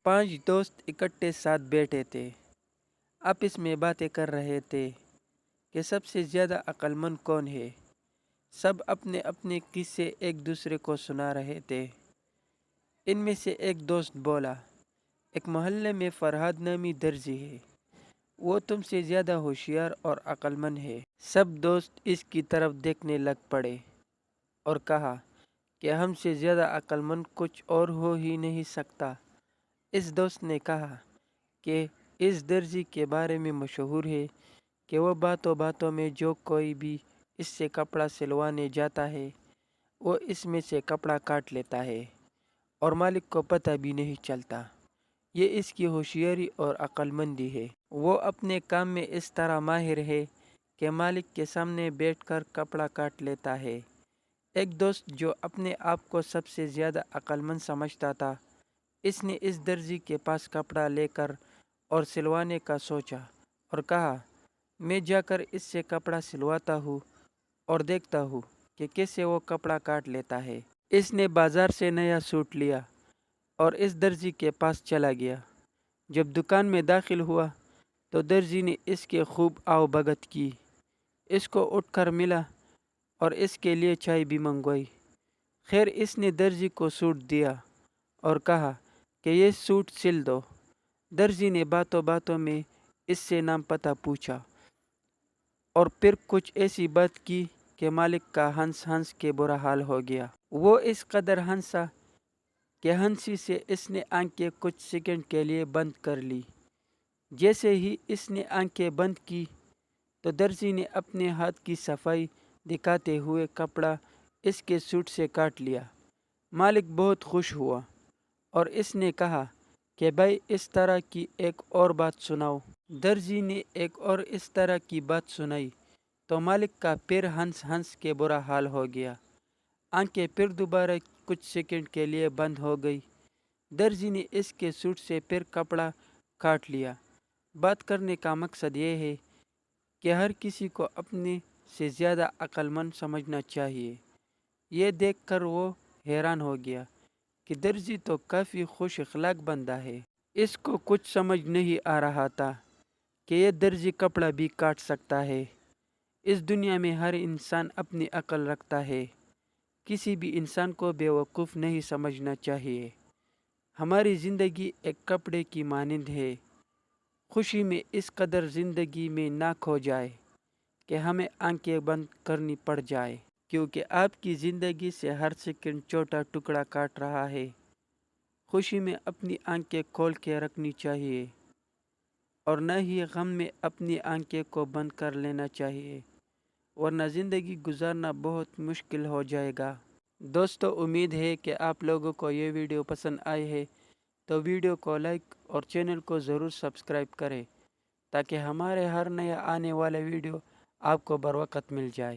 पांच दोस्त इकट्ठे साथ बैठे थे। आपस में बातें कर रहे थे कि सबसे ज्यादा अक्लमंद कौन है। सब अपने अपने किस्से एक दूसरे को सुना रहे थे। इनमें से एक दोस्त बोला, एक मोहल्ले में फरहाद नामी दर्जी है। वो तुमसे ज्यादा होशियार और अक्लमंद है। सब दोस्त इसकी तरफ देखने लग पड़े और कहा कि हमसे ज्यादा अक्लमंद कुछ और हो ही नहीं सकता। इस दोस्त ने कहा कि इस दर्जी के बारे में मशहूर है कि वो बातों बातों में जो कोई भी इससे कपड़ा सिलवाने जाता है वो इसमें से कपड़ा काट लेता है और मालिक को पता भी नहीं चलता। ये इसकी होशियारी और अक्लमंदी है। वो अपने काम में इस तरह माहिर है कि मालिक के सामने बैठकर कपड़ा काट लेता है। एक दोस्त जो अपने आप को सबसे ज़्यादा अक्लमंद समझता था, इसने इस दर्जी के पास कपड़ा लेकर और सिलवाने का सोचा और कहा, मैं जाकर इससे कपड़ा सिलवाता हूँ और देखता हूँ कि कैसे वो कपड़ा काट लेता है। इसने बाजार से नया सूट लिया और इस दर्जी के पास चला गया। जब दुकान में दाखिल हुआ तो दर्जी ने इसके खूब आवभगत की। इसको उठकर मिला और इसके लिए चाय भी मंगवाई। खैर इसने दर्जी को सूट दिया और कहा कि ये सूट सिल दो। दर्जी ने बातों बातों में इससे नाम पता पूछा और फिर कुछ ऐसी बात की कि मालिक का हंस हंस के बुरा हाल हो गया। वो इस कदर हंसा कि हंसी से इसने आंखें कुछ सेकंड के लिए बंद कर ली। जैसे ही इसने आंखें बंद की तो दर्जी ने अपने हाथ की सफाई दिखाते हुए कपड़ा इसके सूट से काट लिया। मालिक बहुत खुश हुआ और इसने कहा कि भाई इस तरह की एक और बात सुनाओ। दर्जी ने एक और इस तरह की बात सुनाई तो मालिक का फिर हंस हंस के बुरा हाल हो गया। आंखें फिर दोबारा कुछ सेकंड के लिए बंद हो गई। दर्जी ने इसके सूट से फिर कपड़ा काट लिया। बात करने का मकसद ये है कि हर किसी को अपने से ज़्यादा अक्लमंद समझना चाहिए। ये देखकर वो हैरान हो गया कि दर्जी तो काफ़ी खुश अखलाक बंदा है। इसको कुछ समझ नहीं आ रहा था कि ये दर्जी कपड़ा भी काट सकता है। इस दुनिया में हर इंसान अपनी अक्ल रखता है। किसी भी इंसान को बेवकूफ़ नहीं समझना चाहिए। हमारी ज़िंदगी एक कपड़े की मानंद है। खुशी में इस कदर ज़िंदगी में ना खो जाए कि हमें आंखें बंद करनी पड़ जाए, क्योंकि आपकी ज़िंदगी से हर सेकंड छोटा टुकड़ा काट रहा है। खुशी में अपनी आंखें खोल के रखनी चाहिए और न ही गम में अपनी आंखें को बंद कर लेना चाहिए, वरना ज़िंदगी गुजारना बहुत मुश्किल हो जाएगा। दोस्तों, उम्मीद है कि आप लोगों को ये वीडियो पसंद आई है, तो वीडियो को लाइक और चैनल को ज़रूर सब्सक्राइब करें ताकि हमारे हर नया आने वाला वीडियो आपको बर वक्त मिल जाए।